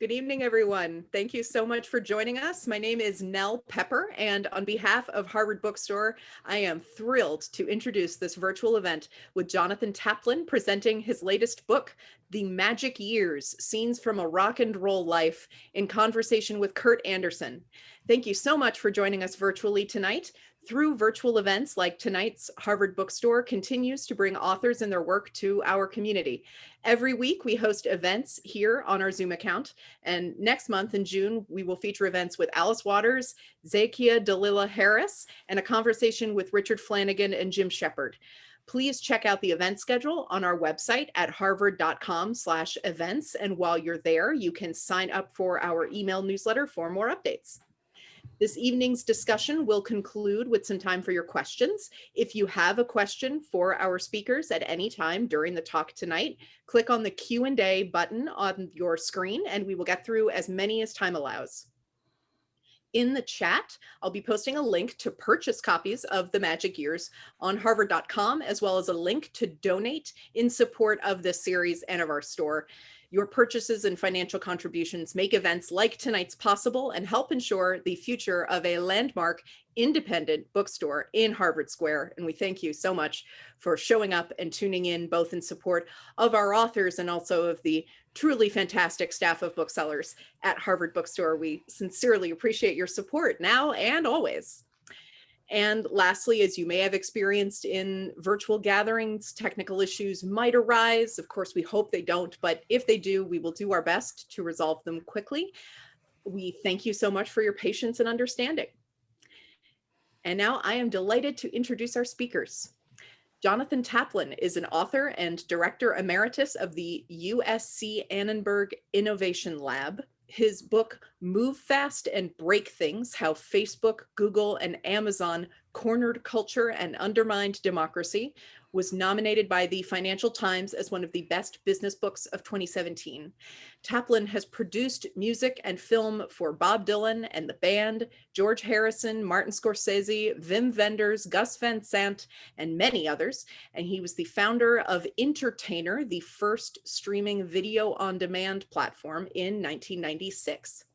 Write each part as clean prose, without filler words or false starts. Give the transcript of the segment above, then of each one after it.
Good evening, everyone. Thank you so much for joining us. My name is Nell Pepper, and on behalf of Harvard Bookstore, I am thrilled to introduce this virtual event with Jonathan Taplin presenting his latest book, The Magic Years, Scenes from a Rock and Roll Life, in conversation with Kurt Andersen. Thank you so much for joining us virtually tonight. Through virtual events like tonight's, Harvard Bookstore continues to bring authors and their work to our community. Every week, we host events here on our Zoom account. And next month in June, we will feature events with Alice Waters, Zakia Dalila Harris, and a conversation with Richard Flanagan and Jim Shepard. Please check out the event schedule on our website at harvard.com/events. And while you're there, you can sign up for our email newsletter for more updates. This evening's discussion will conclude with some time for your questions. If you have a question for our speakers at any time during the talk tonight, click on the Q&A button on your screen and we will get through as many as time allows. In the chat, I'll be posting a link to purchase copies of The Magic Years on harvard.com, as well as a link to donate in support of this series and of our store. Your purchases and financial contributions make events like tonight's possible and help ensure the future of a landmark independent bookstore in Harvard Square. And we thank you so much for showing up and tuning in, both in support of our authors and also of the truly fantastic staff of booksellers at Harvard Bookstore. We sincerely appreciate your support now and always. And lastly, as you may have experienced in virtual gatherings, technical issues might arise. Of course, we hope they don't, but if they do, we will do our best to resolve them quickly. We thank you so much for your patience and understanding. And now I am delighted to introduce our speakers. Jonathan Taplin is an author and director emeritus of the USC Annenberg Innovation Lab. His book, Move Fast and Break Things: How Facebook, Google, and Amazon Cornered Culture and Undermined Democracy, was nominated by the Financial Times as one of the best business books of 2017. Taplin has produced music and film for Bob Dylan and the Band, George Harrison, Martin Scorsese, Wim Wenders, Gus Van Sant, and many others. And he was the founder of Entertainer, the first streaming video on demand platform, in 1996.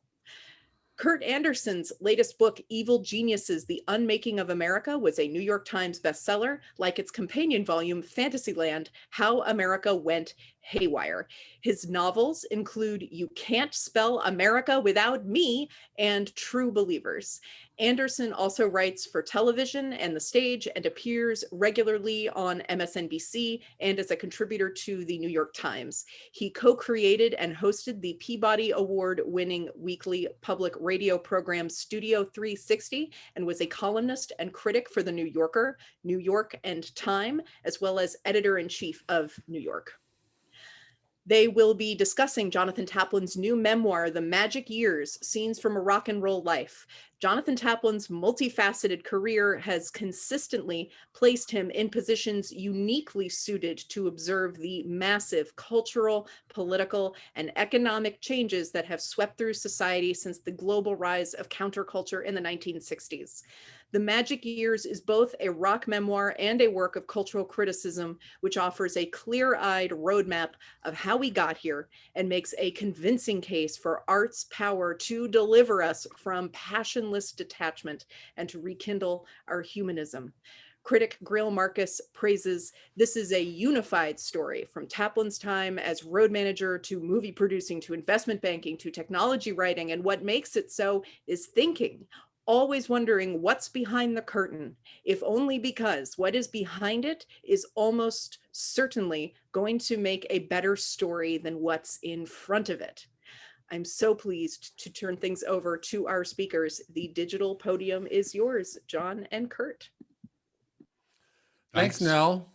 Kurt Andersen's latest book, Evil Geniuses: The Unmaking of America, was a New York Times bestseller, like its companion volume, Fantasyland: How America Went Haywire. His novels include You Can't Spell America Without Me and True Believers. Andersen also writes for television and the stage and appears regularly on MSNBC and as a contributor to the New York Times. He co-created and hosted the Peabody Award-winning weekly public radio program Studio 360 and was a columnist and critic for The New Yorker, New York, and Time, as well as editor-in-chief of New York. They will be discussing Jonathan Taplin's new memoir, The Magic Years: Scenes from a Rock and Roll Life. Jonathan Taplin's multifaceted career has consistently placed him in positions uniquely suited to observe the massive cultural, political, and economic changes that have swept through society since the global rise of counterculture in the 1960s. The Magic Years is both a rock memoir and a work of cultural criticism, which offers a clear-eyed roadmap of how we got here and makes a convincing case for art's power to deliver us from passionless detachment and to rekindle our humanism. Critic Grail Marcus praises this is a unified story, from Taplin's time as road manager to movie producing to investment banking to technology writing, and what makes it so is thinking, always wondering what's behind the curtain, if only because what is behind it is almost certainly going to make a better story than what's in front of it. I'm so pleased to turn things over to our speakers. The digital podium is yours, John and Kurt. Thanks, Nell.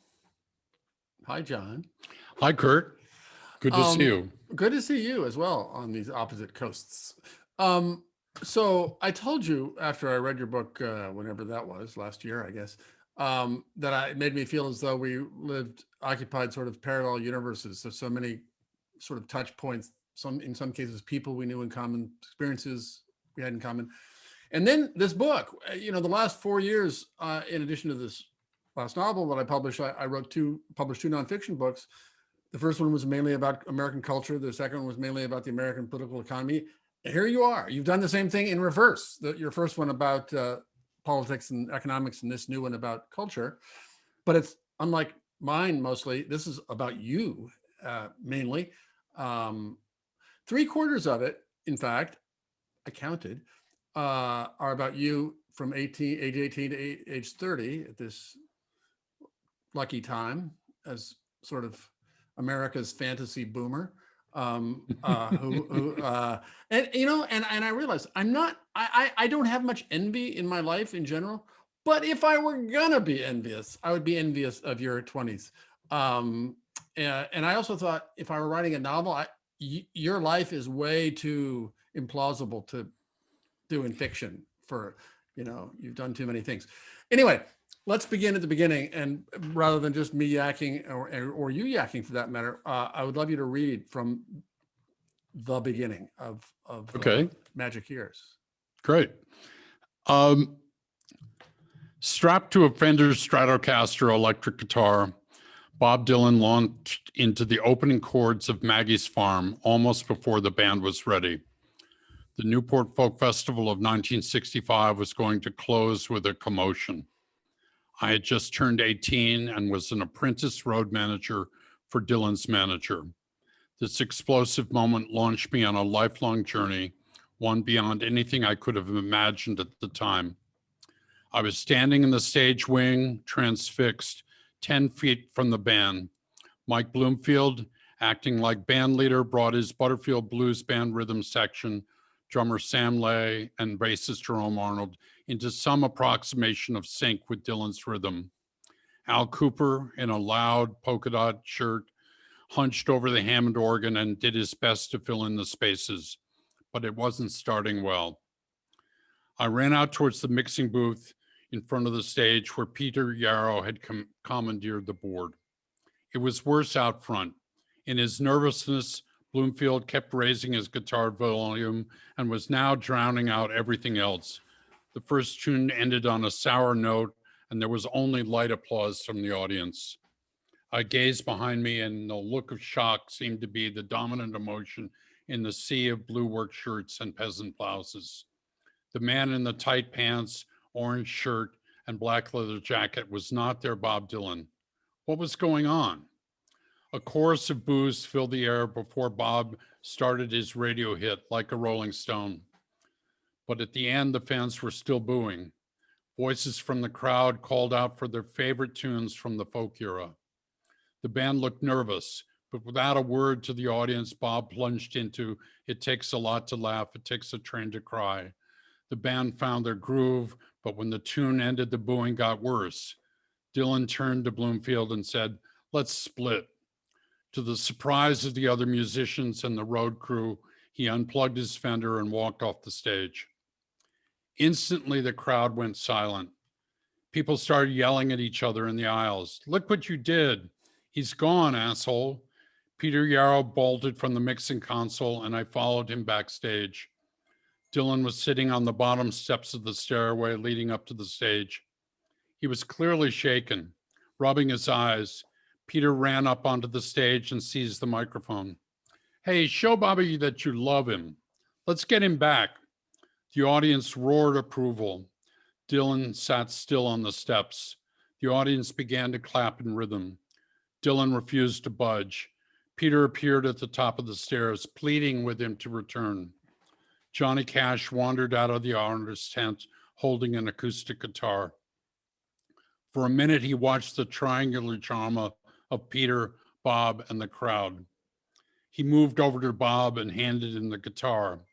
Hi, John. Hi, Kurt. Good to see you. Good to see you as well on these opposite coasts. So I told you after I read your book, whenever that was, last year, I guess, that it made me feel as though we occupied sort of parallel universes. So many sort of touch points, in some cases, people we knew in common, experiences we had in common. And then this book, the last 4 years, in addition to this last novel that I published, I published two nonfiction books. The first one was mainly about American culture. The second one was mainly about the American political economy. Here you are. You've done the same thing in reverse. Your first one about politics and economics, and this new one about culture. But it's unlike mine mostly. This is about you mainly. 3/4 of it, in fact, I counted, are about you from age 18 to age 30 at this lucky time as sort of America's fantasy boomer. And I realized I don't have much envy in my life in general, but if I were gonna be envious, I would be envious of your 20s. And I also thought if I were writing a novel, your life is way too implausible to do in fiction for, you've done too many things. Anyway, let's begin at the beginning, and rather than just me yakking or you yakking for that matter, I would love you to read from the beginning of Okay. Magic Years. Great. Strapped to a Fender Stratocaster electric guitar, Bob Dylan launched into the opening chords of Maggie's Farm almost before the band was ready. The Newport Folk Festival of 1965 was going to close with a commotion. I had just turned 18 and was an apprentice road manager for Dylan's manager. This explosive moment launched me on a lifelong journey, one beyond anything I could have imagined at the time. I was standing in the stage wing, transfixed, 10 feet from the band. Mike Bloomfield, acting like band leader, brought his Butterfield Blues Band rhythm section, drummer Sam Lay and bassist Jerome Arnold, into some approximation of sync with Dylan's rhythm. Al Cooper, in a loud polka dot shirt, hunched over the Hammond organ and did his best to fill in the spaces, but it wasn't starting well. I ran out towards the mixing booth in front of the stage where Peter Yarrow had commandeered the board. It was worse out front. In his nervousness, Bloomfield kept raising his guitar volume and was now drowning out everything else. The first tune ended on a sour note, and there was only light applause from the audience. I gazed behind me, and the look of shock seemed to be the dominant emotion in the sea of blue work shirts and peasant blouses. The man in the tight pants, orange shirt, and black leather jacket was not their Bob Dylan. What was going on? A chorus of boos filled the air before Bob started his radio hit, Like a Rolling Stone. But at the end, the fans were still booing. Voices from the crowd called out for their favorite tunes from the folk era. The band looked nervous, but without a word to the audience, Bob plunged into It Takes a Lot to Laugh, It Takes a Train to Cry. The band found their groove, but when the tune ended, the booing got worse. Dylan turned to Bloomfield and said, "Let's split." To the surprise of the other musicians and the road crew, he unplugged his Fender and walked off the stage. Instantly, the crowd went silent. People started yelling at each other in the aisles. "Look what you did. He's gone, asshole." Peter Yarrow bolted from the mixing console, and I followed him backstage. Dylan was sitting on the bottom steps of the stairway leading up to the stage. He was clearly shaken, rubbing his eyes. Peter ran up onto the stage and seized the microphone. "Hey, show Bobby that you love him. Let's get him back." The audience roared approval. Dylan sat still on the steps. The audience began to clap in rhythm. Dylan refused to budge. Peter appeared at the top of the stairs, pleading with him to return. Johnny Cash wandered out of the artist's tent holding an acoustic guitar. For a minute, he watched the triangular drama of Peter, Bob, and the crowd. He moved over to Bob and handed him the guitar.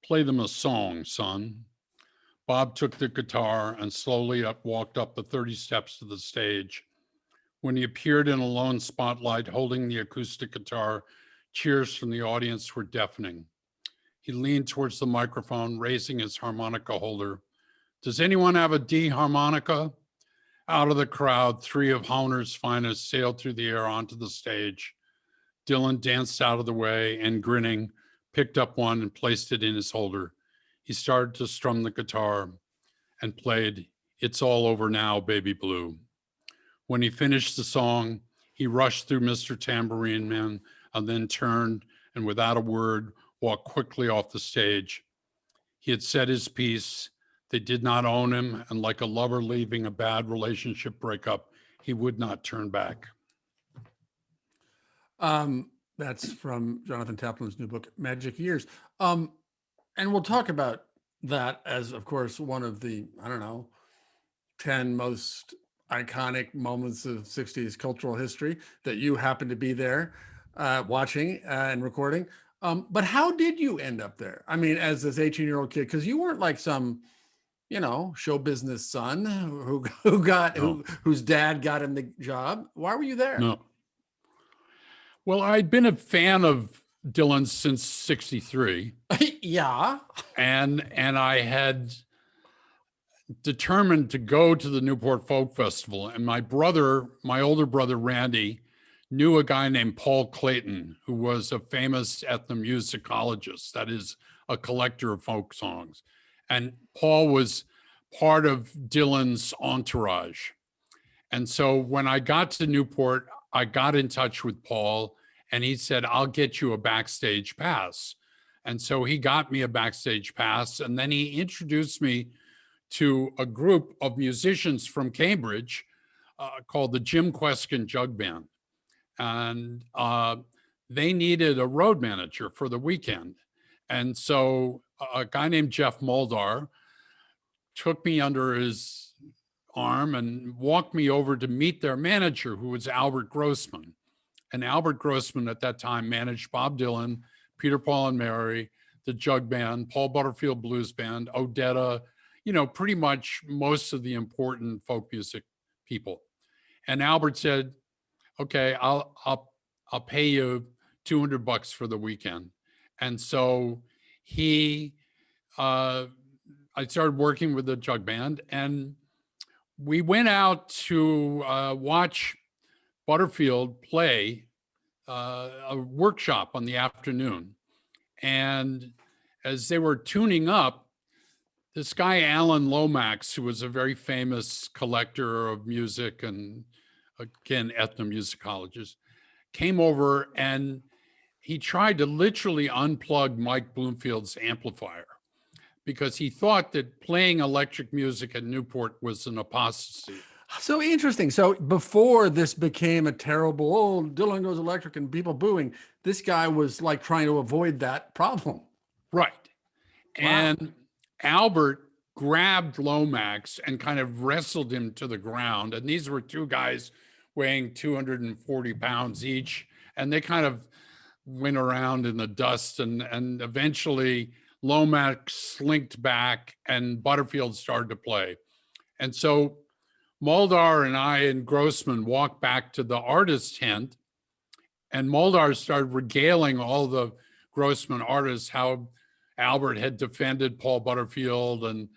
"Play them a song, son." Bob took the guitar and slowly walked up the 30 steps to the stage. When he appeared in a lone spotlight holding the acoustic guitar, cheers from the audience were deafening. He leaned towards the microphone, raising his harmonica holder. "Does anyone have a D harmonica?" Out of the crowd, 3 of Honer's finest sailed through the air onto the stage. Dylan danced out of the way and, grinning, picked up one and placed it in his holder. He started to strum the guitar and played It's All Over Now, Baby Blue. When he finished the song, He rushed through Mr. Tambourine Man and then turned and without a word walked quickly off the stage. He had said his piece. They did not own him, and like a lover leaving a bad relationship breakup, he would not turn back. That's from Jonathan Taplin's new book, Magic Years. And we'll talk about that as, of course, one of the, I don't know, 10 most iconic moments of 60s cultural history that you happen to be there watching and recording. But how did you end up there? I mean, as this 18-year-old kid, because you weren't like some, you know, show business son whose dad got him the job. Why were you there? No. Well, I'd been a fan of Dylan since '63. Yeah. And I had determined to go to the Newport Folk Festival. And my older brother, Randy, knew a guy named Paul Clayton, who was a famous ethnomusicologist, that is, a collector of folk songs. And Paul was part of Dylan's entourage. And so when I got to Newport, I got in touch with Paul and he said, I'll get you a backstage pass. And so he got me a backstage pass. And then he introduced me to a group of musicians from Cambridge called the Jim Queskin Jug Band. And they needed a road manager for the weekend. And so a guy named Jeff Moldar took me under his arm and walked me over to meet their manager, who was Albert Grossman. And Albert Grossman at that time managed Bob Dylan, Peter, Paul and Mary, the Jug Band, Paul Butterfield Blues Band, Odetta, you know, pretty much most of the important folk music people. And Albert said, okay, I'll pay you $200 for the weekend. And so I started working with the Jug Band, and we went out to watch Butterfield play a workshop on the afternoon. And as they were tuning up, this guy, Alan Lomax, who was a very famous collector of music and, again, ethnomusicologist, came over and he tried to literally unplug Mike Bloomfield's amplifier because he thought that playing electric music at Newport was an apostasy. So interesting. So before this became a terrible, oh, Dylan goes electric and people booing, this guy was like trying to avoid that problem. Right. Wow. And Albert grabbed Lomax and kind of wrestled him to the ground. And these were two guys weighing 240 pounds each. And they kind of went around in the dust. And eventually Lomax slinked back and Butterfield started to play. And so Moldar and I and Grossman walked back to the artist tent, and Moldar started regaling all the Grossman artists how Albert had defended Paul Butterfield and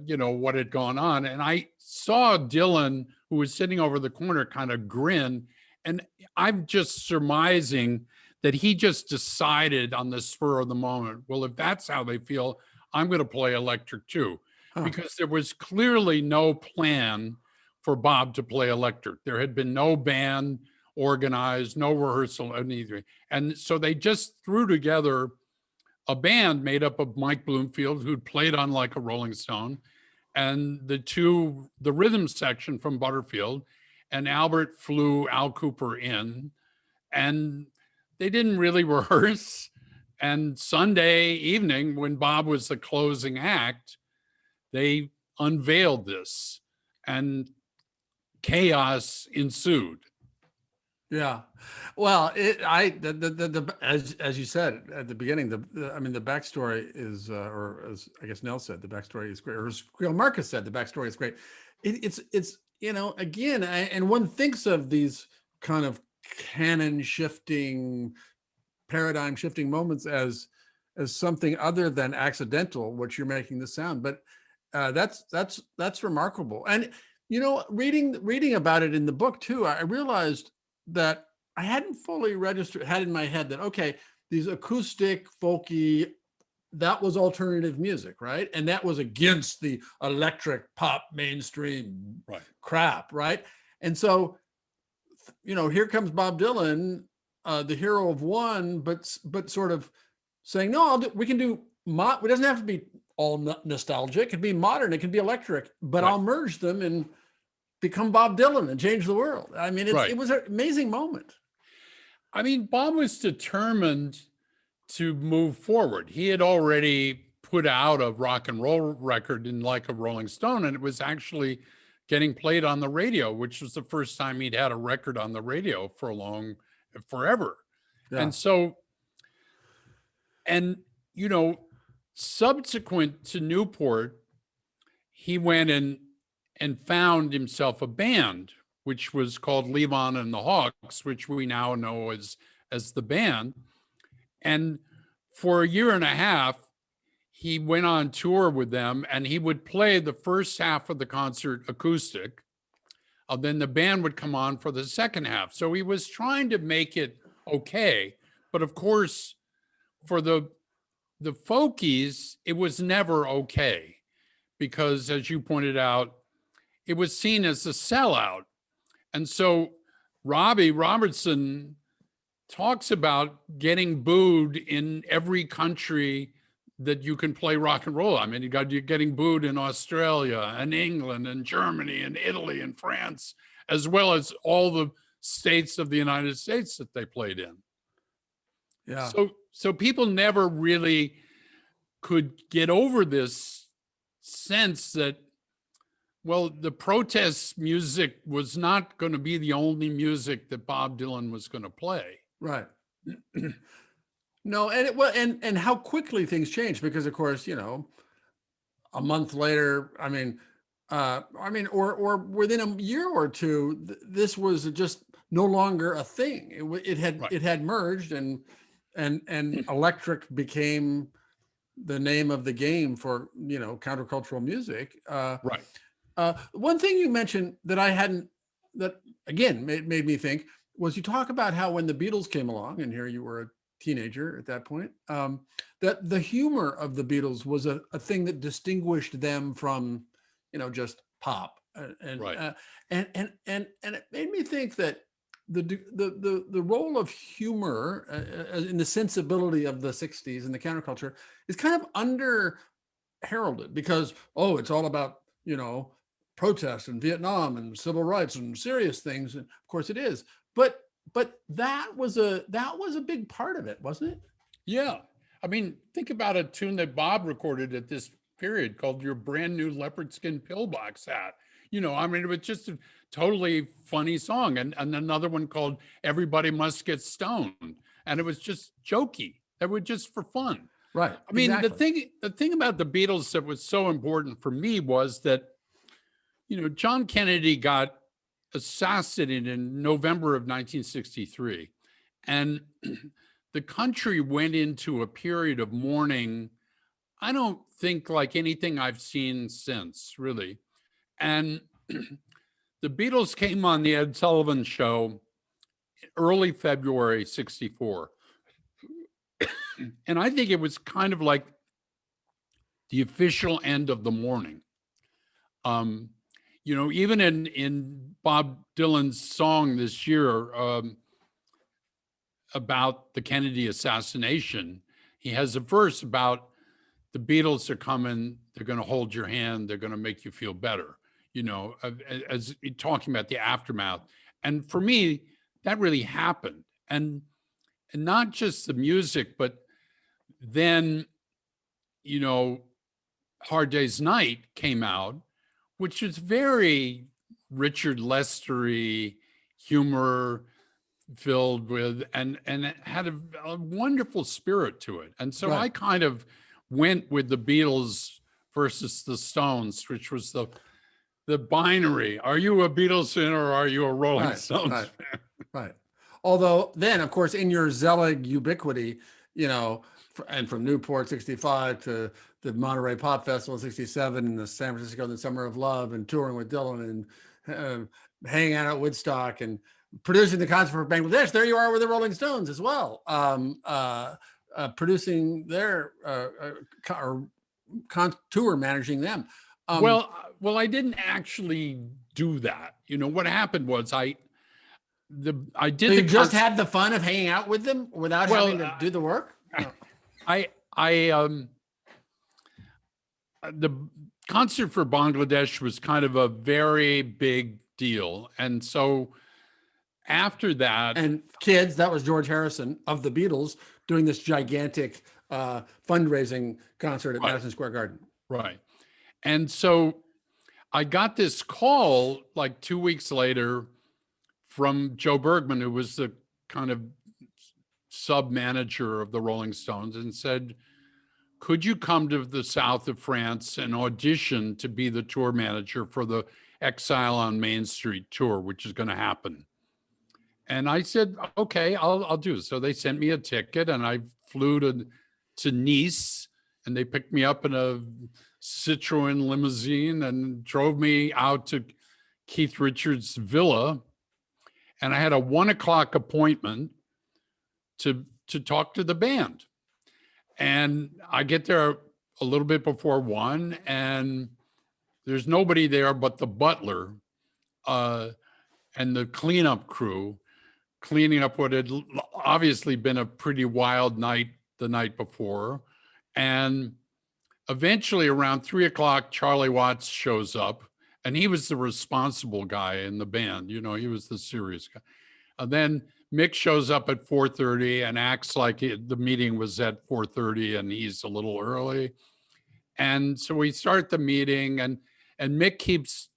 you know what had gone on. And I saw Dylan, who was sitting over the corner, kind of grin, and I'm just surmising that he just decided on the spur of the moment, well, if that's how they feel, I'm going to play electric too, because there was clearly no plan for Bob to play electric. There had been no band organized, no rehearsal, anything. And so they just threw together a band made up of Mike Bloomfield, who'd played on Like a Rolling Stone, and the rhythm section from Butterfield, and Albert flew Al Cooper in, and they didn't really rehearse. And Sunday evening, when Bob was the closing act, they unveiled this, and chaos ensued. Yeah, well, as you said at the beginning, the backstory is, or as I guess Nell said, the backstory is great. Or as Marcus said, the backstory is great. It's you know, again, and one thinks of these kind of canon shifting, paradigm shifting moments as something other than accidental, which you're making the sound, but that's remarkable. And you know, reading about it in the book too, I realized that I hadn't fully had in my head that, okay, these acoustic, folky, that was alternative music, right? And that was against the electric pop mainstream crap, right? And so here comes Bob Dylan, the hero of one, but sort of saying, no, we can do, it doesn't have to be all nostalgic. It can be modern. It can be electric, but Right. I'll merge them and become Bob Dylan and change the world. I mean, Right. it was an amazing moment. I mean, Bob was determined to move forward. He had already put out a rock and roll record in Like a Rolling Stone, and it was actually getting played on the radio, which was the first time he'd had a record on the radio for forever. Yeah. And so, and, subsequent to Newport, he went and found himself a band, which was called Levon and the Hawks, which we now know as the band. And for a year and a half, he went on tour with them, and he would play the first half of the concert acoustic. Then the band would come on for the second half. So he was trying to make it okay. But of course, for the folkies, it was never okay, because as you pointed out, it was seen as a sellout. And so Robbie Robertson talks about getting booed in every country that you can play rock and roll. I mean, you're getting booed in Australia and England and Germany and Italy and France, as well as all the states of the United States that they played in. Yeah. So people never really could get over this sense that, well, the protest music was not going to be the only music that Bob Dylan was going to play. Right. No, and how quickly things change, because of course, a month later, or within a year or two, this was just no longer a thing. It had merged, and electric became the name of the game for countercultural music. Right. One ththing you mentioned that again made me think was, you talk about how when the Beatles came along, and here you were a teenager at that point, that the humor of the Beatles was a thing that distinguished them from, just pop. Right. And it made me think that the role of humor in the sensibility of the 60s and the counterculture is kind of under heralded, because, it's all about, protests and Vietnam and civil rights and serious things. And of course it is. But that was a big part of it, wasn't it? Yeah. I mean, think about a tune that Bob recorded at this period called Your Brand New Leopard Skin Pillbox Hat. It was just a totally funny song. And another one called Everybody Must Get Stoned. And it was just jokey. They were just for fun. Right. I mean, exactly. the thing about the Beatles that was so important for me was that, John Kennedy got assassinated in November of 1963. And the country went into a period of mourning, I don't think like anything I've seen since, really. And the Beatles came on the Ed Sullivan Show early February 64. And I think it was kind of like the official end of the mourning. Even in Bob Dylan's song this year about the Kennedy assassination, he has a verse about the Beatles are coming, they're going to hold your hand, they're going to make you feel better, as talking about the aftermath. And for me, that really happened. And not just the music, but then, Hard Day's Night came out, which is very Richard Lester-y humor filled with, and it had a wonderful spirit to it. And so Right. I kind of went with the Beatles versus the Stones, which was the binary. Are you a Beatles fan or are you a Rolling Stones fan? Right. Although then, of course, in your Zelig ubiquity, and from Newport 65 to the Monterey Pop Festival 67 and the San Francisco The Summer of Love and touring with Dylan and hanging out at Woodstock and producing the concert for Bangladesh, there you are with the Rolling Stones as well, producing their tour, managing them. Well, I didn't actually do that. What happened was I did So you the just concert. had the fun of hanging out with them without Well, having to do the work? No. I the concert for Bangladesh was kind of a very big deal, and so after that, And kids, that was George Harrison of the Beatles doing this gigantic fundraising concert at Right. Madison Square Garden. right, and so I got this call like 2 weeks later from Joe Bergman, who was the kind of sub manager of the Rolling Stones, and said, could you come to the south of France and audition to be the tour manager for the Exile on Main Street tour, which is going to happen? And I said, okay, I'll do it. So they sent me a ticket and I flew to Nice, and they picked me up in a Citroen limousine and drove me out to Keith Richards' villa. And I had a 1:00 appointment to talk to the band. And I get there a little bit before 1, and there's nobody there but the butler and the cleanup crew cleaning up what had obviously been a pretty wild night the night before. And eventually around 3:00, Charlie Watts shows up, and he was the responsible guy in the band. You know, he was the serious guy. And then Mick shows up at 4:30 and acts like the meeting was at 4:30 and he's a little early. And so we start the meeting, and Mick keeps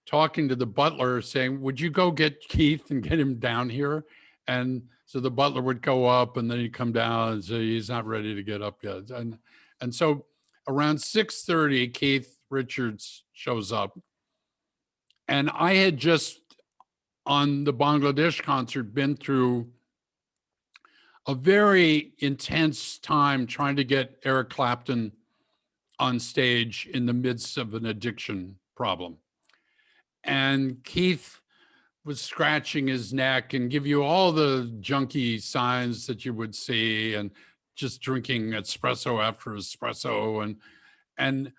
talking to the butler saying, would you go get Keith and get him down here? And so the butler would go up and then he'd come down and say, he's not ready to get up yet. And so around 6:30, Keith Richards shows up. And I had just, on the Bangladesh concert, been through a very intense time trying to get Eric Clapton on stage in the midst of an addiction problem. And Keith was scratching his neck and give you all the junky signs that you would see, and just drinking espresso after espresso. And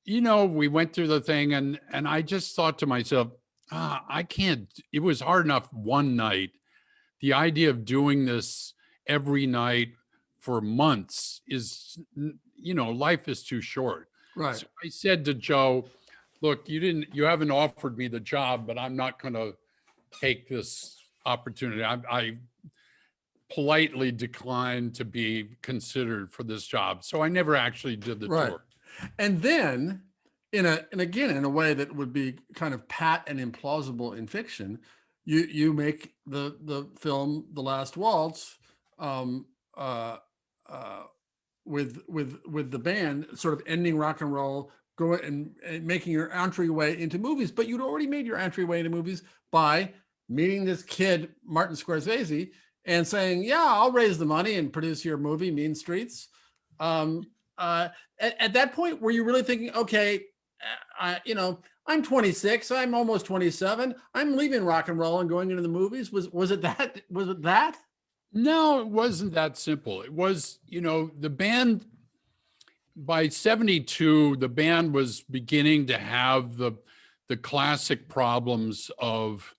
you know, we went through the thing, and I just thought to myself, I can't, it was hard enough one night. The idea of doing this every night for months is, you know, life is too short. Right. So I said to Joe, look, you haven't offered me the job, but I'm not going to take this opportunity. I politely declined to be considered for this job. So I never actually did the Right. tour. And then in a way that would be kind of pat and implausible in fiction, you make the film The Last Waltz with the band, sort of ending rock and roll, going and making your entryway into movies. But you'd already made your entryway into movies by meeting this kid, Martin Scorsese, and saying, yeah, I'll raise the money and produce your movie, Mean Streets. At that point, were you really thinking, okay, I'm 26, I'm almost 27, I'm leaving rock and roll and going into the movies? Was it that? No, it wasn't that simple. It was, you know, the band, by 72, the band was beginning to have the classic problems of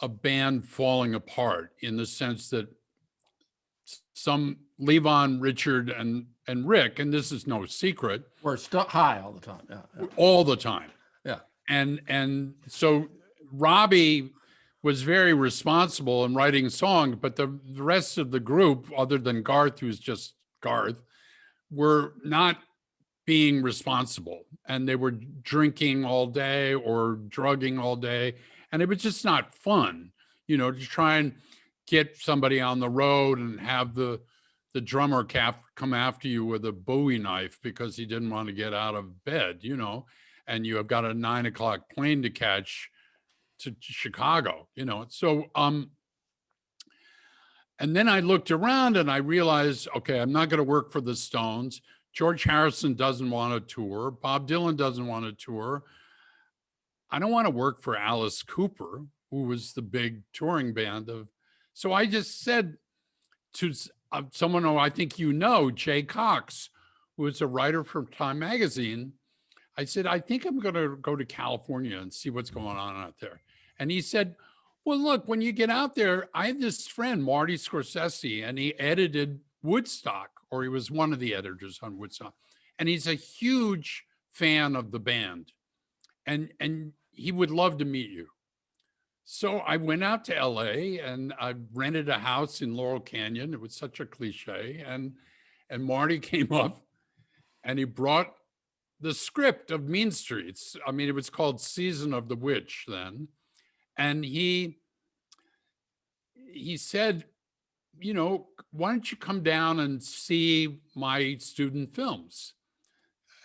a band falling apart, in the sense that some Levon, Richard, and Rick, and this is no secret, were high all the time. Yeah. All the time. Yeah. And so Robbie was very responsible in writing songs, but the rest of the group, other than Garth, who's just Garth, were not being responsible, and they were drinking all day or drugging all day, and it was just not fun, you know, to try and get somebody on the road and have the drummer come after you with a Bowie knife because he didn't want to get out of bed, you know, and you have got a 9 o'clock plane to catch to Chicago, you know. So and then I looked around and I realized, okay, I'm not going to work for the Stones. George Harrison doesn't want to tour. Bob Dylan doesn't want to tour. I don't want to work for Alice Cooper, who was the big touring band of. So I just said to someone who I think you know, Jay Cox, who was a writer for Time Magazine, I said, I think I'm going to go to California and see what's going on out there. And he said, Well, look, when you get out there, I have this friend, Marty Scorsese, and he edited Woodstock, or he was one of the editors on Woodstock. And he's a huge fan of the band. And he would love to meet you. So I went out to LA and I rented a house in Laurel Canyon. It was such a cliche. And Marty came up and he brought the script of Mean Streets. I mean, it was called Season of the Witch then. And he said, you know, why don't you come down and see my student films?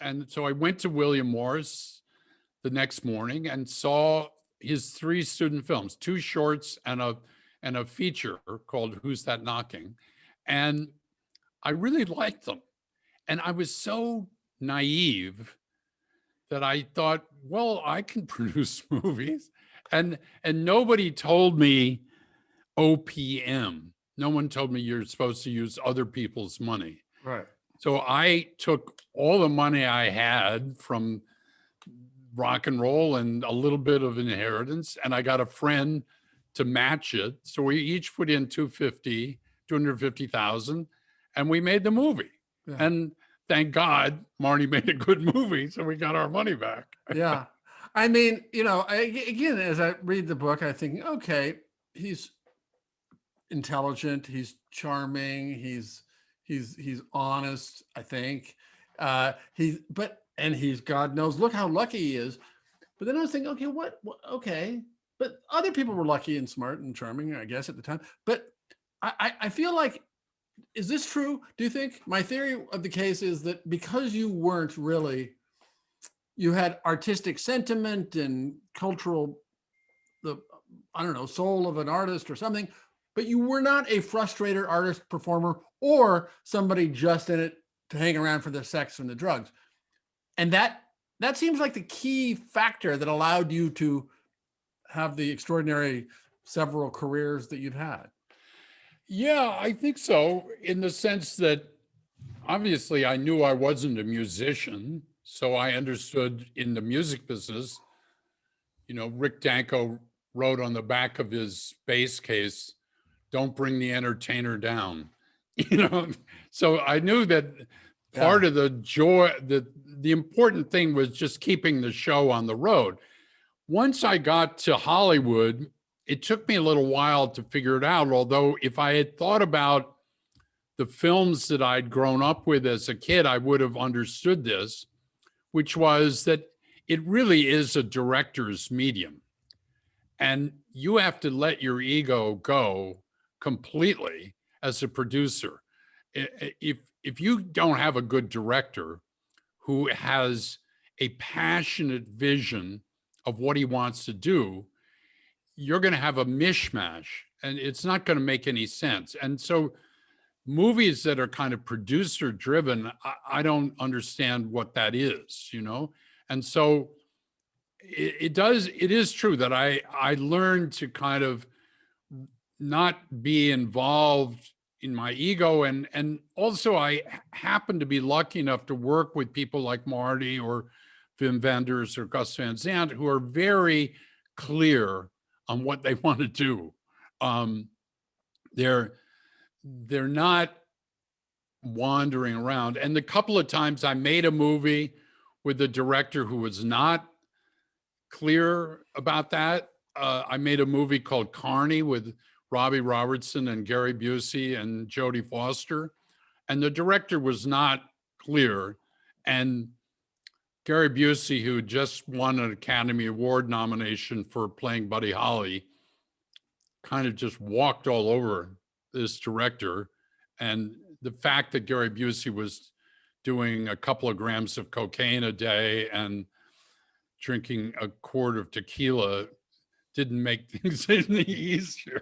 And so I went to William Morris the next morning and saw his 3 student films, 2 shorts and a feature called Who's That Knocking? And I really liked them. And I was so naive that I thought, well, I can produce movies. And nobody told me OPM. No one told me you're supposed to use other people's money. Right. So I took all the money I had from rock and roll and a little bit of inheritance, and I got a friend to match it. So we each put in 250,000, and we made the movie. Yeah. And thank God Marty made a good movie, so we got our money back. Yeah. I mean, you know, again, as I read the book, I think, okay, he's intelligent, he's charming, he's honest, I think. He's God knows, look how lucky he is. But then I was thinking, okay, what okay. But other people were lucky and smart and charming, I guess, at the time. But I feel like, is this true? Do you think? My theory of the case is that because you weren't really, you had artistic sentiment and cultural, soul of an artist or something, but you were not a frustrated artist, performer, or somebody just in it to hang around for the sex and the drugs. And that seems like the key factor that allowed you to have the extraordinary several careers that you've had. Yeah, I think so, in the sense that obviously I knew I wasn't a musician. So I understood in the music business, you know, Rick Danko wrote on the back of his bass case, "Don't bring the entertainer down." You know, so I knew that part of the joy, the important thing was just keeping the show on the road. Once I got to Hollywood, it took me a little while to figure it out. Although if I had thought about the films that I'd grown up with as a kid, I would have understood this, which was that it really is a director's medium. And you have to let your ego go completely as a producer. If you don't have a good director who has a passionate vision of what he wants to do, you're going to have a mishmash and it's not going to make any sense. And so movies that are kind of producer driven, I don't understand what that is, you know? And so it is true that I learned to kind of not be involved in my ego. And also I happen to be lucky enough to work with people like Marty or Wim Wenders or Gus Van Sant, who are very clear on what they want to do. They're not wandering around. And the couple of times I made a movie with a director who was not clear about that, I made a movie called Carney with Robbie Robertson and Gary Busey and Jodie Foster. And the director was not clear. And Gary Busey, who just won an Academy Award nomination for playing Buddy Holly, kind of just walked all over this director. And the fact that Gary Busey was doing a couple of grams of cocaine a day and drinking a quart of tequila didn't make things any easier.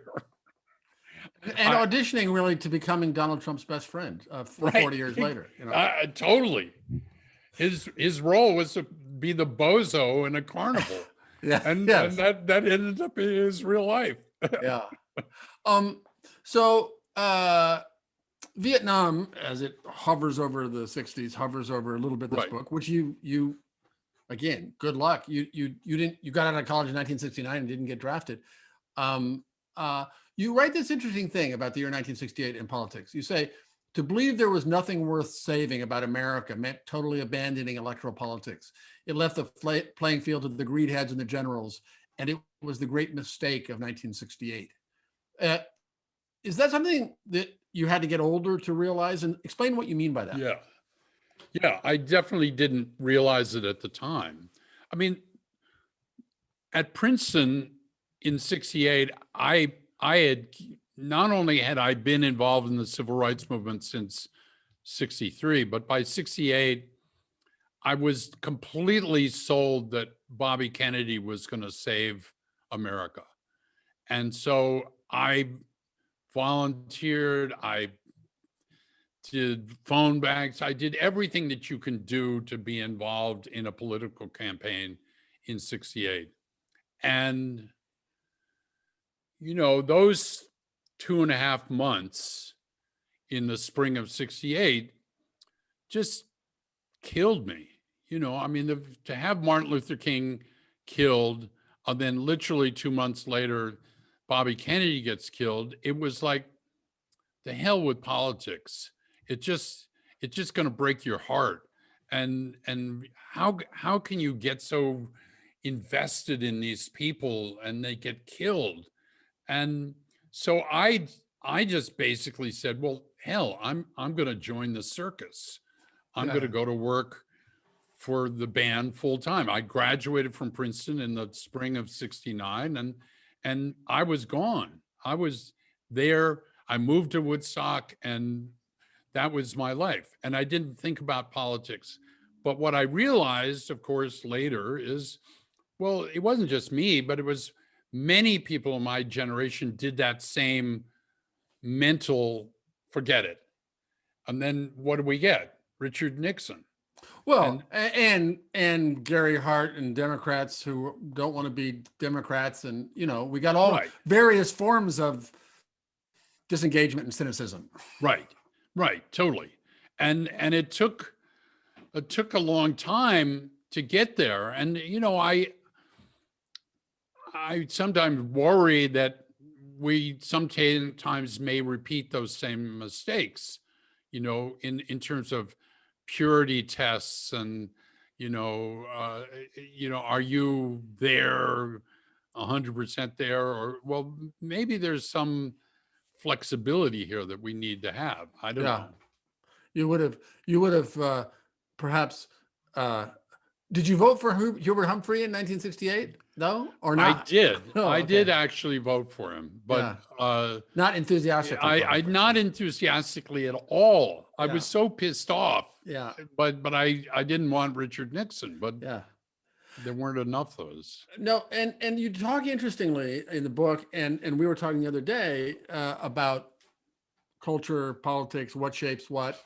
And auditioning really to becoming Donald Trump's best friend 40 years later. You know? Totally. His role was to be the bozo in a carnival. And that ended up in his real life. Yeah. So Vietnam, as it hovers over the 60s, hovers over a little bit this book, which you again, good luck. You got out of college in 1969 and didn't get drafted. Um, you write this interesting thing about the year 1968 in politics. You say, to believe there was nothing worth saving about America meant totally abandoning electoral politics. It left the playing field to the greedheads and the generals, and it was the great mistake of 1968. Is that something that you had to get older to realize? And explain what you mean by that. Yeah. Yeah, I definitely didn't realize it at the time. I mean, at Princeton in 68, I had not only had I been involved in the civil rights movement since 63, but by 68, I was completely sold that Bobby Kennedy was going to save America. And so I volunteered, I did phone banks, I did everything that you can do to be involved in a political campaign in 68. And, you know, those 2.5 months in the spring of 68 just killed me. You know, I mean, to have Martin Luther King killed, and then literally 2 months later, Bobby Kennedy gets killed, it was like, the hell with politics. It's just going to break your heart. And how can you get so invested in these people and they get killed? And so I just basically said, well, hell, I'm going to join the circus. I'm going to go to work for the band full time. I graduated from Princeton in the spring of 69, and I was gone. I was there. I moved to Woodstock, and that was my life. And I didn't think about politics. But what I realized, of course, later is, well, it wasn't just me, but it was many people in my generation did that same mental forget it. And then what do we get? Richard Nixon. Well, and Gary Hart and Democrats who don't want to be Democrats, and you know, we got all various forms of disengagement and cynicism. Right, totally. And it took a long time to get there. And you know, I sometimes worry that we sometimes may repeat those same mistakes, you know, in terms of purity tests and, you know, are you there 100% there? Or, well, maybe there's some flexibility here that we need to have. I don't know. You would have perhaps, did you vote for Hubert Humphrey in 1968? No, or not? I did. Oh, I okay. did actually vote for him, but not enthusiastically. I not enthusiastically at all. I Yeah. was so pissed off. Yeah. But I didn't want Richard Nixon, but Yeah. there weren't enough of those. No, and you talk interestingly in the book, and we were talking the other day about culture, politics, what shapes what,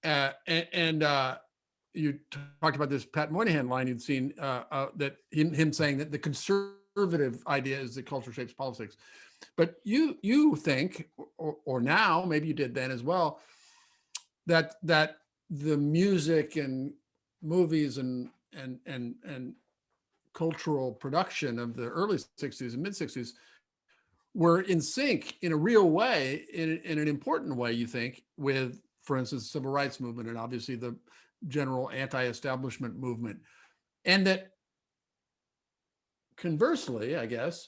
and you talked about this Pat Moynihan line you'd seen that him saying that the conservative idea is that culture shapes politics, but you think, or now maybe you did then as well, that the music and movies and cultural production of the early 60s and mid 60s were in sync in a real way, in an important way, you think, with, for instance, the civil rights movement and obviously the general anti-establishment movement. And that conversely, I guess,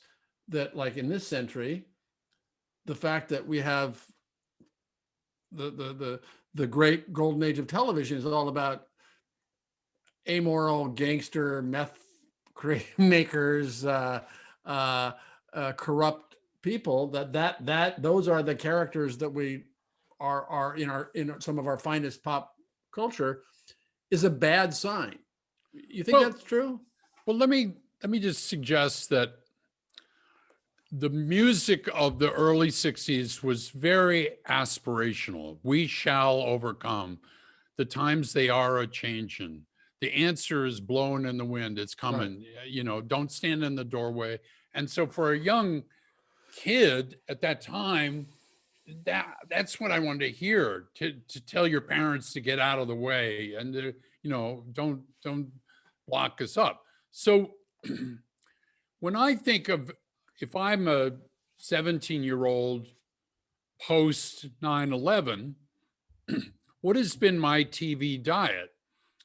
that like in this century, the fact that we have the great golden age of television is all about amoral gangster meth makers, corrupt people, that those are the characters that we are in some of our finest pop culture, is a bad sign. You think that's true? Well, let me just suggest that the music of the early 60s was very aspirational. We shall overcome. The times they are a changing. The answer is blowing in the wind. It's coming. Right. You know, don't stand in the doorway. And so for a young kid at that time, that's what I wanted to hear, to tell your parents to get out of the way and to, you know, don't block us up. So when I think of if I'm a 17-year-old post 9/11, what has been my TV diet?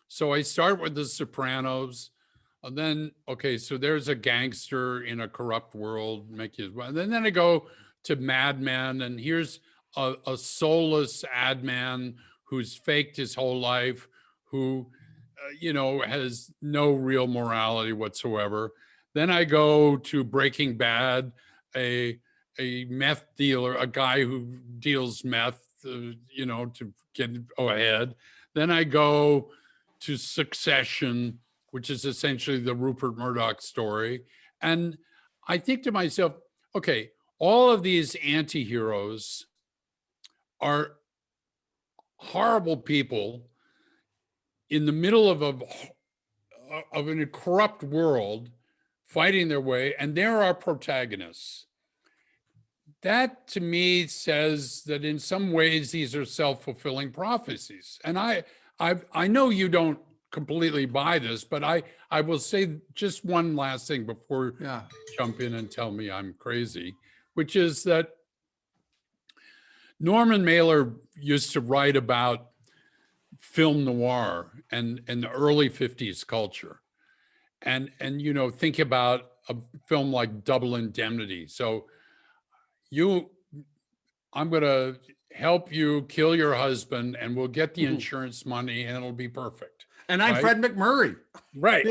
So I start with The Sopranos, and then, okay, so there's a gangster in a corrupt world, and then I go to Mad Men, and here's a soulless ad man who's faked his whole life, who, has no real morality whatsoever. Then I go to Breaking Bad, a meth dealer, a guy who deals meth, to get ahead. Then I go to Succession, which is essentially the Rupert Murdoch story. And I think to myself, okay, all of these anti-heroes are horrible people in the middle of a corrupt world fighting their way, and they're our protagonists. That to me says that in some ways these are self-fulfilling prophecies. And I know you don't completely buy this, but I will say just one last thing before you jump in and tell me I'm crazy, which is that Norman Mailer used to write about film noir and the early 50s culture. And think about a film like Double Indemnity. So I'm going to help you kill your husband and we'll get the insurance money and it'll be perfect. And I'm Fred McMurray. Right.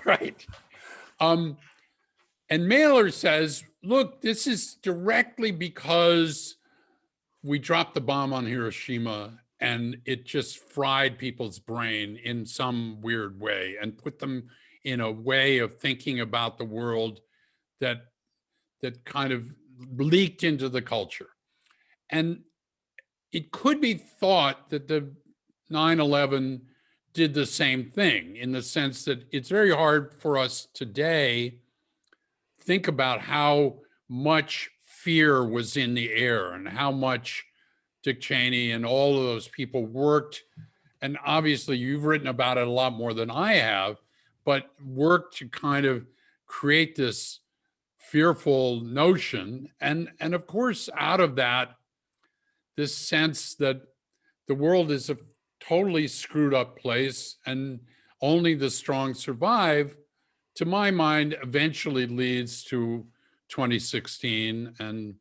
Right. And Mailer says, look, this is directly because we dropped the bomb on Hiroshima and it just fried people's brain in some weird way and put them in a way of thinking about the world that kind of leaked into the culture. And it could be thought that the 9/11 did the same thing, in the sense that it's very hard for us today think about how much fear was in the air and how much Dick Cheney and all of those people worked. And obviously you've written about it a lot more than I have, but worked to kind of create this fearful notion. And of course, out of that, this sense that the world is a totally screwed up place and only the strong survive, to my mind, eventually leads to 2016. And,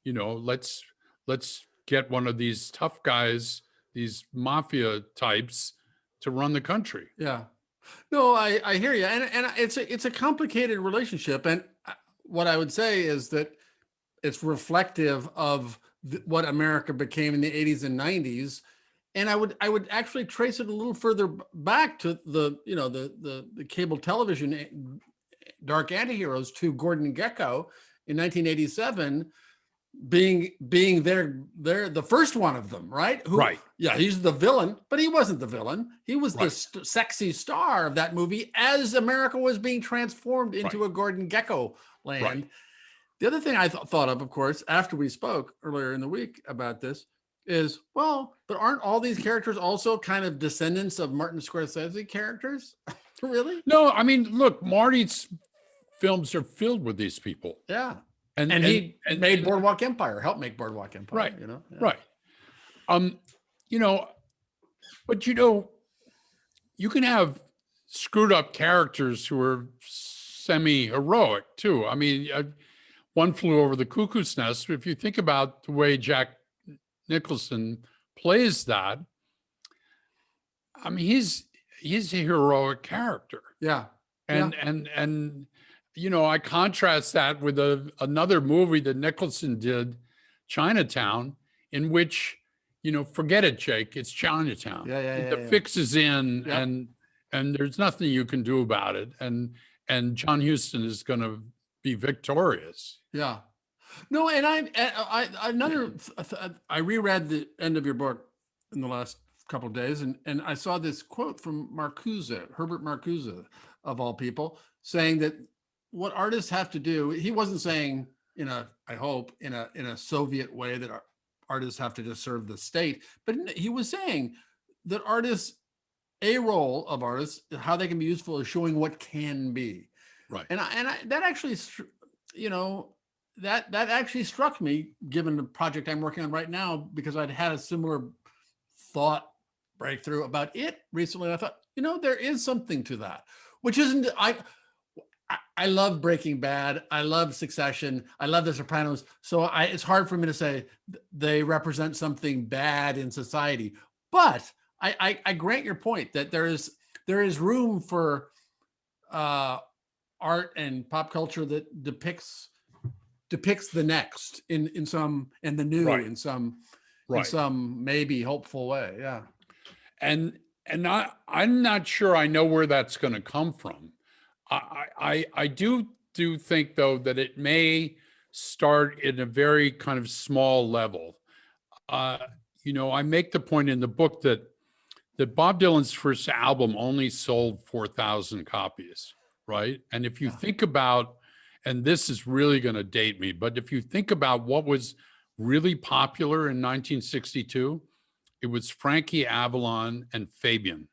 let's get one of these tough guys, these mafia types, to run the country. Yeah. No, I hear you. And it's a complicated relationship. And what I would say is that it's reflective of what America became in the 80s and 90s. And I would actually trace it a little further back to the cable television dark antiheroes, to Gordon Gekko in 1987 being the first one of them, right? Right. Yeah, he's the villain, but he wasn't the villain. He was the sexy star of that movie as America was being transformed into a Gordon Gekko land. Right. The other thing I thought of course, after we spoke earlier in the week about this is, well, but aren't all these characters also kind of descendants of Martin Scorsese characters? Really? No, I mean, look, Marty's films are filled with these people. Yeah. And he made Boardwalk Empire, helped make Boardwalk Empire, right? Yeah. Right. But you can have screwed up characters who are semi-heroic too. I mean, One Flew Over the Cuckoo's Nest. If you think about the way Jack Nicholson plays that, I mean, he's a heroic character. Yeah. And I contrast that with another movie that Nicholson did, Chinatown, in which, forget it, Jake, it's Chinatown. The fix is in, and there's nothing you can do about it. And John Huston is going to be victorious. Yeah. No, and I reread the end of your book in the last couple of days, and I saw this quote from Herbert Marcuse, of all people, saying that what artists have to do, he wasn't saying I hope in a Soviet way that artists have to just serve the state, but he was saying that a role of artists, how they can be useful, is showing what can be. Right. And that actually you know, that actually struck me, given the project I'm working on right now, because I'd had a similar thought breakthrough about it recently. I thought, you know, there is something to that, which isn't, I love Breaking Bad. I love Succession. I love The Sopranos. So it's hard for me to say they represent something bad in society. But I grant your point that there is room for art and pop culture that depicts the next in some, and the new Right. in some Right. maybe hopeful way. Yeah. And I'm not sure I know where that's going to come from. I do think though that it may start in a very kind of small level. You know, I make the point in the book that Bob Dylan's first album only sold 4,000 copies, right? And if you think about, and this is really going to date me, but if you think about what was really popular in 1962, it was Frankie Avalon and Fabian.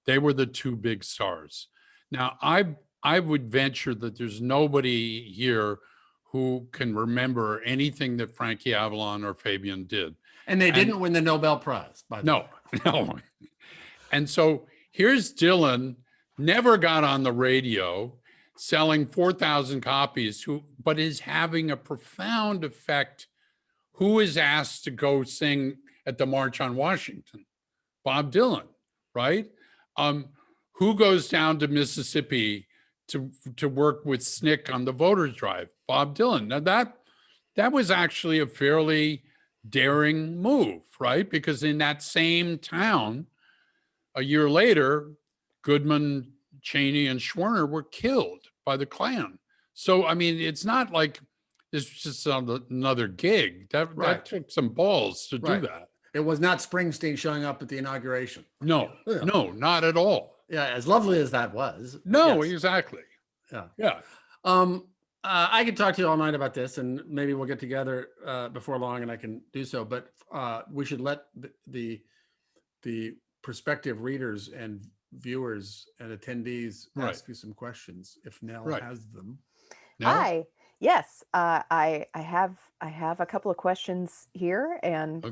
They were the two big stars. Now, I would venture that there's nobody here who can remember anything that Frankie Avalon or Fabian did. And they didn't win the Nobel Prize, by the way. No. And so here's Dylan, never got on the radio, selling 4,000 copies, but is having a profound effect. Who is asked to go sing at the March on Washington? Bob Dylan, right? Who goes down to Mississippi to work with SNCC on the voters' drive? Bob Dylan. Now that was actually a fairly daring move, right? Because in that same town, a year later, Goodman, Cheney, and Schwerner were killed by the Klan. So, I mean, it's not like it's just another gig. That took some balls to do that. It was not Springsteen showing up at the inauguration. No, not at all. Yeah, as lovely as that was. No, exactly. Yeah. I could talk to you all night about this, and maybe we'll get together before long, and I can do so. But we should let the prospective readers and viewers and attendees ask you some questions if Nell has them. Nell? Hi. Yes, I have a couple of questions here, and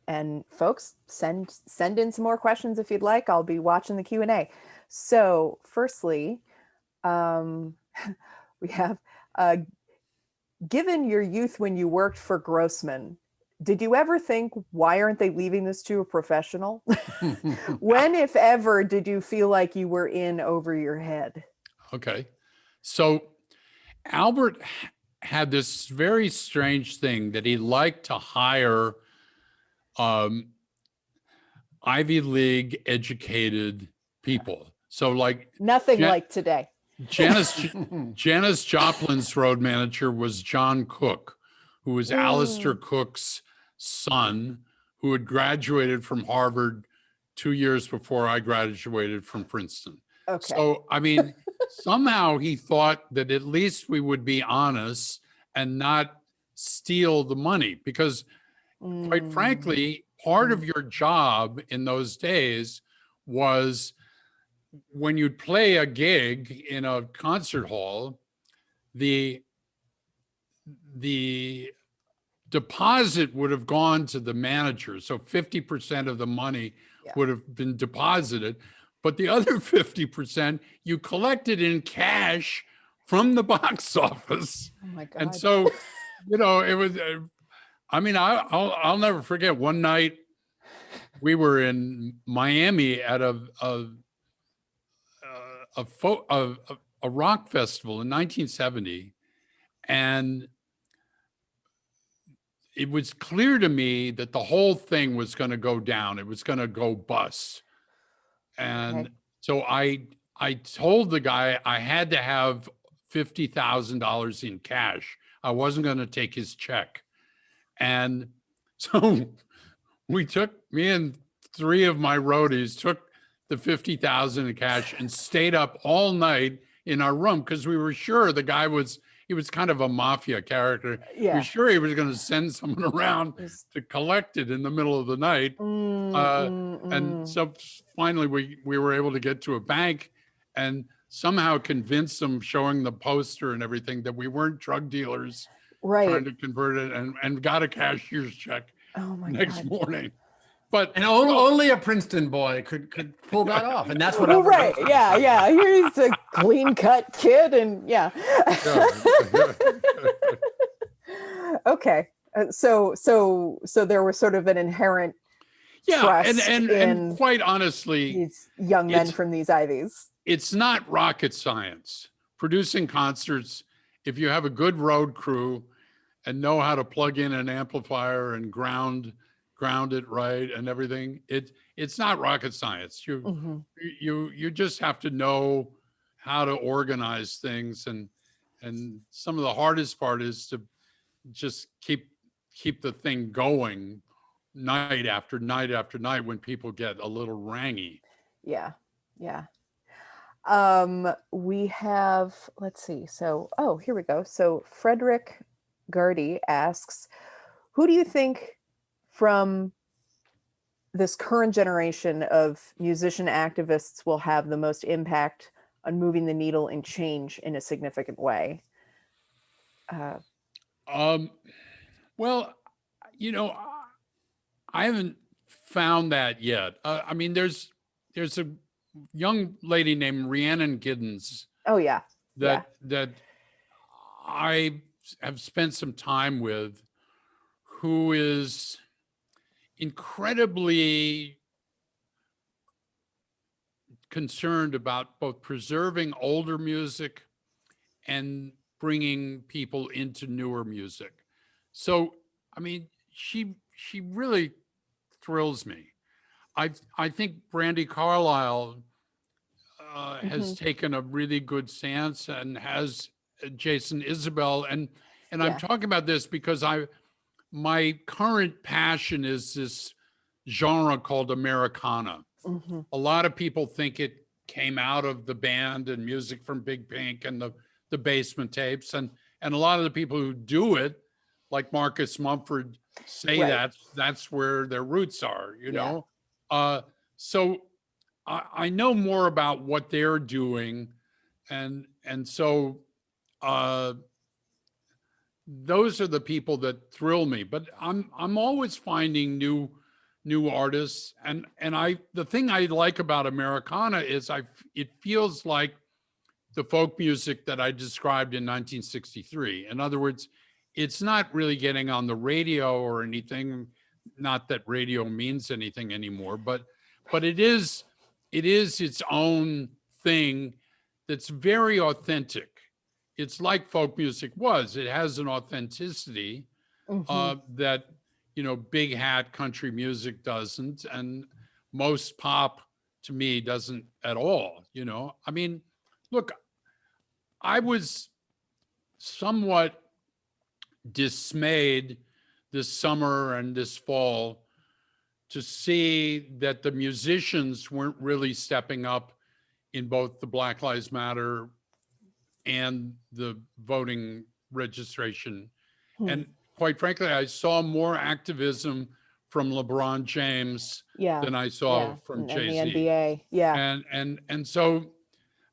and folks, send in some more questions if you'd like. I'll be watching the Q&A. So, firstly, we have given your youth when you worked for Grossman, did you ever think, why aren't they leaving this to a professional? When, if ever, did you feel like you were in over your head? Okay, so Albert had this very strange thing that he liked to hire Ivy League educated people. So like nothing like today. Janis Joplin's road manager was John Cook, who was Alistair Cook's son, who had graduated from Harvard 2 years before I graduated from Princeton. Okay. So, I mean, somehow he thought that at least we would be honest and not steal the money, because quite frankly, part of your job in those days was when you'd play a gig in a concert hall, the deposit would have gone to the manager. So 50% of the money would have been deposited, but the other 50% you collected in cash from the box office. Oh my God. And so, you know, it was, I mean, I'll never forget one night we were in Miami at a rock festival in 1970. And it was clear to me that the whole thing was going to go down. It was going to go bust. And so I told the guy I had to have $50,000 in cash. I wasn't going to take his check. And so me and three of my roadies took the $50,000 in cash and stayed up all night in our room because we were sure the guy he was kind of a mafia character. Yeah. We were sure he was going to send someone around to collect it in the middle of the night. And so finally we were able to get to a bank. And somehow convince them, showing the poster and everything, that we weren't drug dealers Right. trying to convert it, and got a cashier's check Oh my next God. morning. But And only a Princeton boy could pull that off, and that's what. Oh, right. Yeah. Yeah. He's a clean cut kid, and yeah. Okay. So there was sort of an inherent trust and quite honestly, these young men from these Ivies. It's not rocket science. Producing concerts, if you have a good road crew and know how to plug in an amplifier and ground it right and everything, it's not rocket science. You just have to know how to organize things, and some of the hardest part is to just keep the thing going night after night after night when people get a little rangy. Yeah. We have, let's see. So, here we go. So Frederick Gardy asks, who do you think from this current generation of musician activists will have the most impact on moving the needle and change in a significant way? Well, I haven't found that yet. I mean, there's a young lady named Rhiannon Giddens. Oh yeah. That I have spent some time with, who is incredibly concerned about both preserving older music and bringing people into newer music. So, I mean, she really thrills me. I think Brandi Carlile has taken a really good stance, and has Jason Isbell, and I'm talking about this because my current passion is this genre called Americana. A lot of people think it came out of the band and music from Big Pink and the Basement Tapes, and a lot of the people who do it, like Marcus Mumford, say that's where their roots are, you know. So I know more about what they're doing, and so those are the people that thrill me. But I'm always finding new artists, and the thing I like about Americana is it feels like the folk music that I described in 1963. In other words, it's not really getting on the radio or anything. Not that radio means anything anymore, but it is its own thing that's very authentic. It's like folk music was. It has an authenticity that, big hat country music doesn't, and most pop, to me, doesn't at all. I mean, look, I was somewhat dismayed this summer and this fall to see that the musicians weren't really stepping up in both the Black Lives Matter and the voting registration. And quite frankly, I saw more activism from LeBron James than I saw from Jay-Z. And the NBA. And so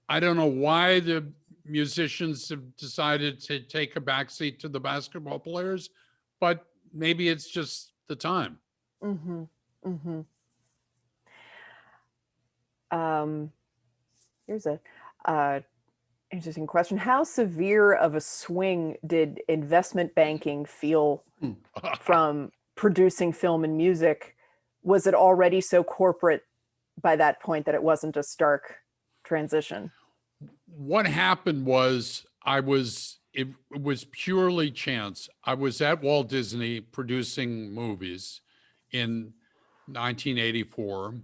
I don't know why the musicians have decided to take a backseat to the basketball players, but maybe it's just the time. Here's a interesting question. How severe of a swing did investment banking feel from producing film and music? Was it already so corporate by that point that it wasn't a stark transition? What happened was it was purely chance. I was at Walt Disney producing movies in 1984,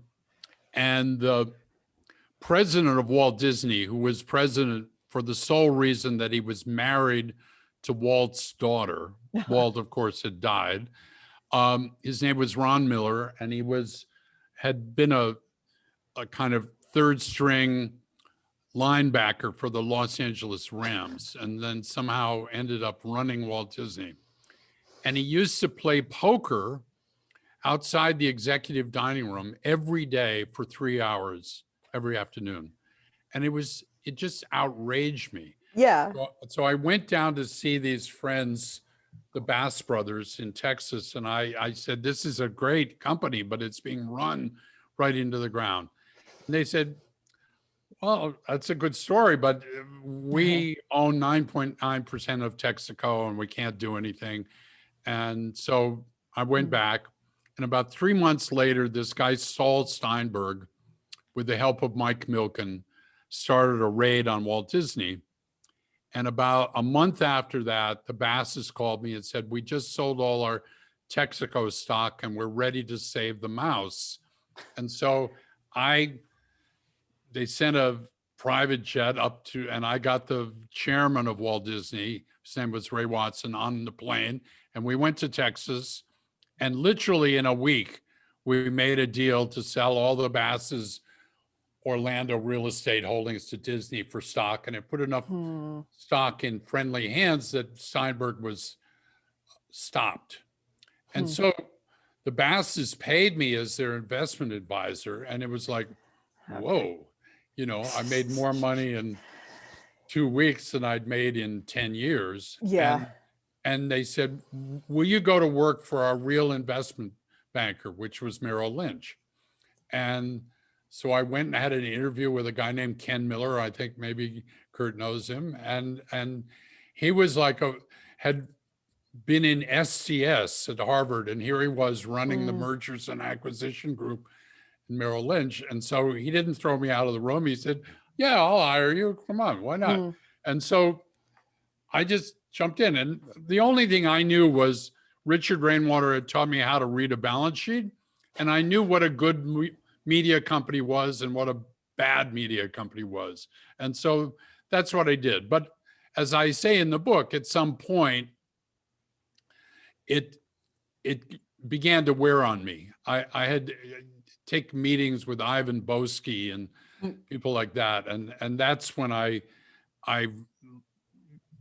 and the president of Walt Disney, who was president for the sole reason that he was married to Walt's daughter. Walt, of course, had died. His name was Ron Miller, and he had been a kind of third string linebacker for the Los Angeles Rams, and then somehow ended up running Walt Disney. And he used to play poker outside the executive dining room every day for 3 hours every afternoon. And it was it just outraged me. Yeah. So I went down to see these friends, the Bass brothers in Texas. And I said, this is a great company, but it's being run right into the ground. And they said, well, that's a good story, but we own 9.9% of Texaco and we can't do anything. And so I went back, and about 3 months later, this guy, Saul Steinberg, with the help of Mike Milken, started a raid on Walt Disney. And about a month after that, the Basses called me and said, we just sold all our Texaco stock and we're ready to save the mouse. And so they sent a private jet up to, and I got the chairman of Walt Disney, his name was Ray Watson, on the plane. And we went to Texas, and literally in a week, we made a deal to sell all the Basses Orlando real estate holdings to Disney for stock. And it put enough stock in friendly hands that Steinberg was stopped. And so the Basses paid me as their investment advisor. And it was like, whoa, I made more money in 2 weeks than I'd made in 10 years. Yeah. And they said, will you go to work for our real investment banker, which was Merrill Lynch? And so I went and had an interview with a guy named Ken Miller. I think maybe Kurt knows him. And he was had been in SCS at Harvard. And here he was running the mergers and acquisition group in Merrill Lynch. And so he didn't throw me out of the room. He said, yeah, I'll hire you. Come on, why not? And so I just jumped in. And the only thing I knew was Richard Rainwater had taught me how to read a balance sheet. And I knew what a good media company was and what a bad media company was. And so that's what I did. But as I say in the book, at some point, it began to wear on me. I had take meetings with Ivan Boesky and people like that. And that's when I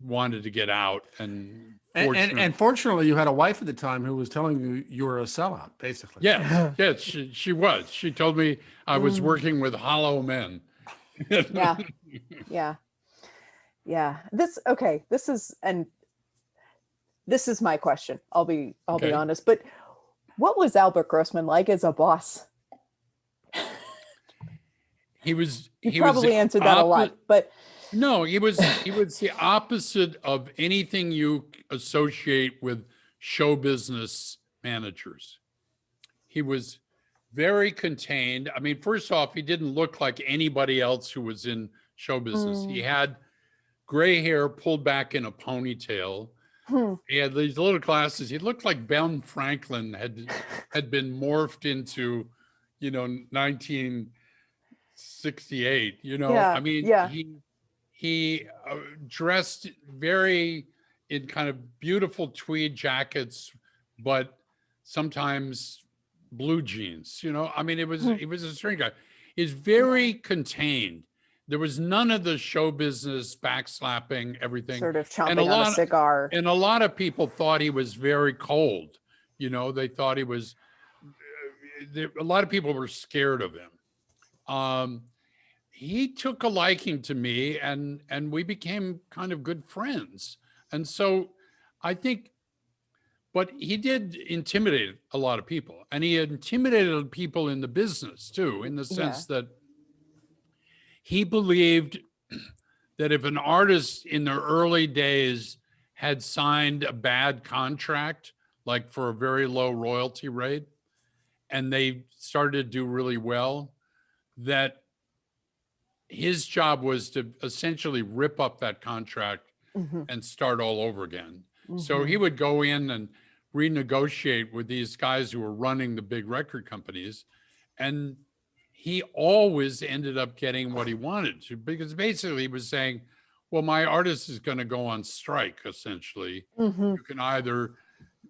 wanted to get out. And fortunately, you had a wife at the time who was telling you you were a sellout, basically. Yes, yes, she was. She told me I was working with hollow men. Yeah. This is my question. I'll be honest. But what was Albert Grossman like as a boss? You probably answered that a lot, but no, he was the opposite of anything you associate with show business managers. He was very contained. I mean, first off, he didn't look like anybody else who was in show business. He had gray hair pulled back in a ponytail. He had these little glasses. He looked like Ben Franklin had been morphed into, 1968. I mean, he dressed very in kind of beautiful tweed jackets, but sometimes blue jeans. I mean, he was a strange guy. He's very contained. There was none of the show business backslapping, everything. Sort of chomping on a cigar. And a lot of people thought he was very cold. They thought he was, a lot of people were scared of him. He took a liking to me and we became kind of good friends. And so I think, but he did intimidate a lot of people, and he intimidated people in the business too, in the sense that he believed that if an artist in their early days had signed a bad contract, like for a very low royalty rate, and they started to do really well, that his job was to essentially rip up that contract and start all over again. So he would go in and renegotiate with these guys who were running the big record companies, and he always ended up getting what he wanted to, because basically he was saying, well, my artist is going to go on strike, essentially. You can either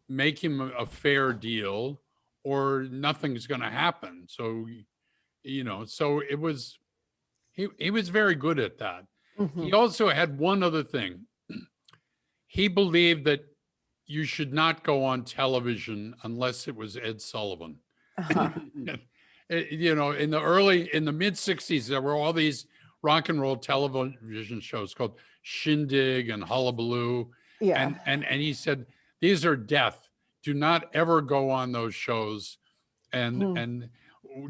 make him a fair deal or nothing's going to happen. So, so it was, he was very good at that. He also had one other thing. He believed that you should not go on television unless it was Ed Sullivan. In the mid 60s, there were all these rock and roll television shows called Shindig and Hullabaloo. Yeah. And he said, these are death. Do not ever go on those shows, and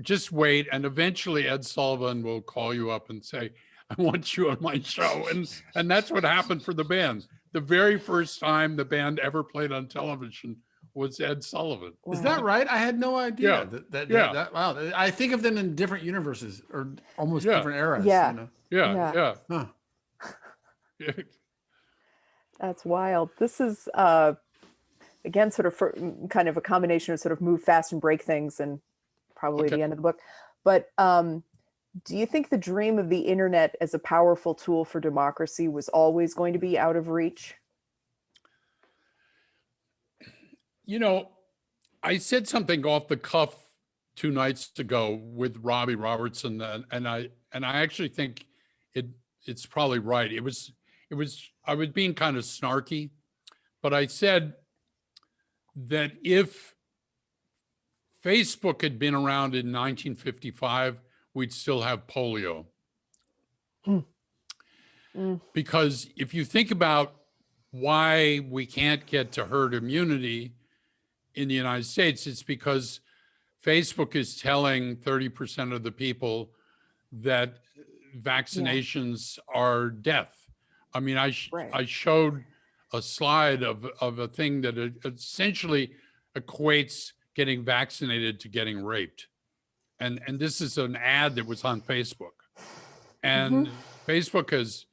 just wait. And eventually Ed Sullivan will call you up and say, I want you on my show. And that's what happened for the band. The very first time the band ever played on television was Ed Sullivan. Is that right? I had no idea. Yeah. That wow. I think of them in different universes or almost Yeah. different eras. Yeah. You know? Yeah. Huh. That's wild. This is again sort of kind of a combination of sort of move fast and break things, and probably the end of the book. But do you think the dream of the internet as a powerful tool for democracy was always going to be out of reach? You know, I said something off the cuff 2 nights ago with Robbie Robertson, and I actually think it's probably right. It was I was being kind of snarky, but I said that if Facebook had been around in 1955, we'd still have polio. Because if you think about why we can't get to herd immunity in the United States, it's because Facebook is telling 30% of the people that vaccinations are death. I mean, I showed a slide of a thing that essentially equates getting vaccinated to getting raped. And this is an ad that was on Facebook. And Facebook has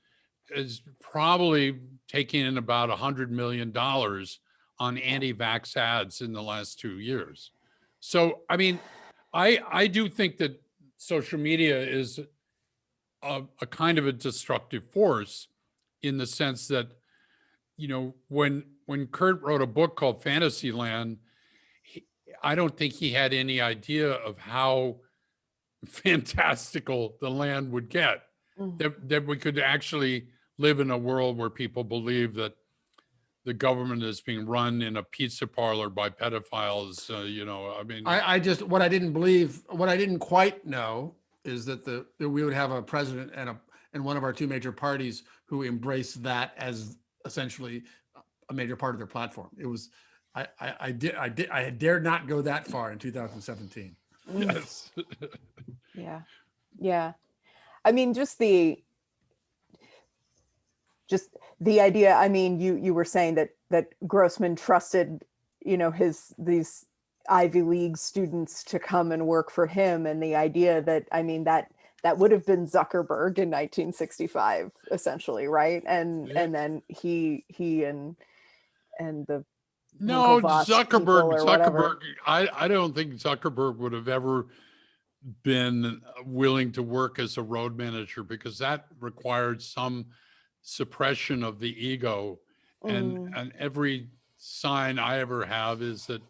probably taken in about $100 million on anti-vax ads in the last 2 years. So, I mean, I do think that social media is a kind of a destructive force, in the sense that, you know, when Kurt wrote a book called Fantasyland, I don't think he had any idea of how fantastical the land would get, that we could actually live in a world where people believe that the government is being run in a pizza parlor by pedophiles. You know, I mean, I just, what I didn't quite know is that that we would have a president and one of our two major parties who embrace that as essentially a major part of their platform. It was, I dared not go that far in 2017. yes. Yeah. I mean, just the idea. I mean, you were saying that Grossman trusted, you know, these Ivy League students to come and work for him, and the idea that, I mean, that would have been Zuckerberg in 1965, essentially, right? And then he and the Zuckerberg. I don't think Zuckerberg would have ever been willing to work as a road manager, because that required some suppression of the ego. And every sign I ever have is that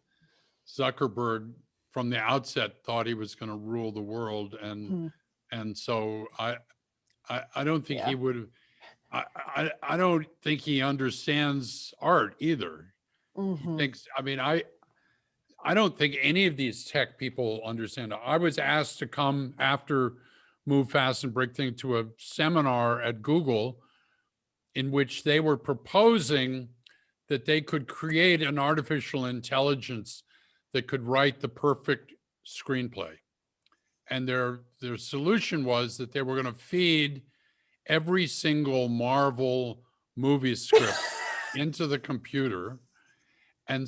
Zuckerberg from the outset thought he was going to rule the world. And so I don't think he would have, I don't think he understands art either. He thinks, I mean, I don't think any of these tech people understand. I was asked to come after Move Fast and Break Things to a seminar at Google in which they were proposing that they could create an artificial intelligence that could write the perfect screenplay. And their solution was that they were going to feed every single Marvel movie script into the computer, and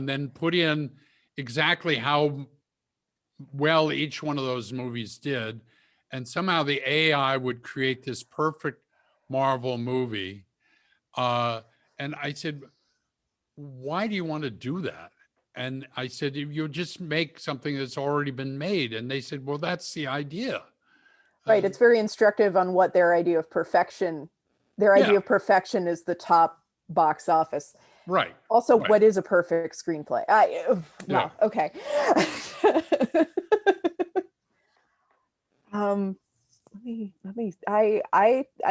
then put in exactly how well each one of those movies did. And somehow the AI would create this perfect Marvel movie. And I said, why do you want to do that? And I said, you just make something that's already been made. And they said, well, that's the idea. Right. It's very instructive on what their idea of perfection, idea of perfection is the top box office. Right. Also, right. What is a perfect screenplay? Wow. Okay. I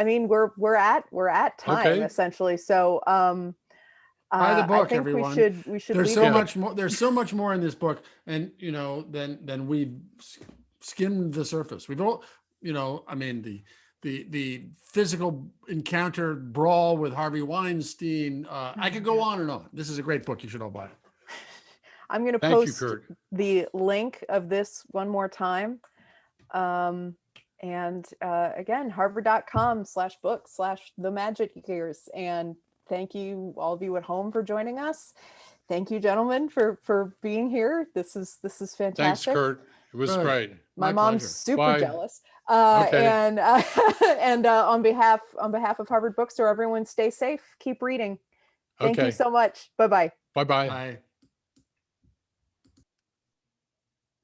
mean, we're at time, essentially. So, buy the book, I think everyone. We should. There's much more. There's so much more in this book, and you know, than we've skimmed the surface. I mean, the physical encounter brawl with Harvey Weinstein. I could go on and on. This is a great book. You should all buy it. I'm going to Thank you, post Kurt. the link of this one more time. And again, harvard.com/book/the magic years. And thank you all of you at home for joining us. Thank you, gentlemen, for being here. This is fantastic. Thanks, Kurt. It was Good. great. My My mom's pleasure. super Bye. jealous. Okay. And on behalf of Harvard Bookstore, everyone stay safe. Keep reading. Thank Okay. you so much. Bye-bye. Bye-bye. Bye.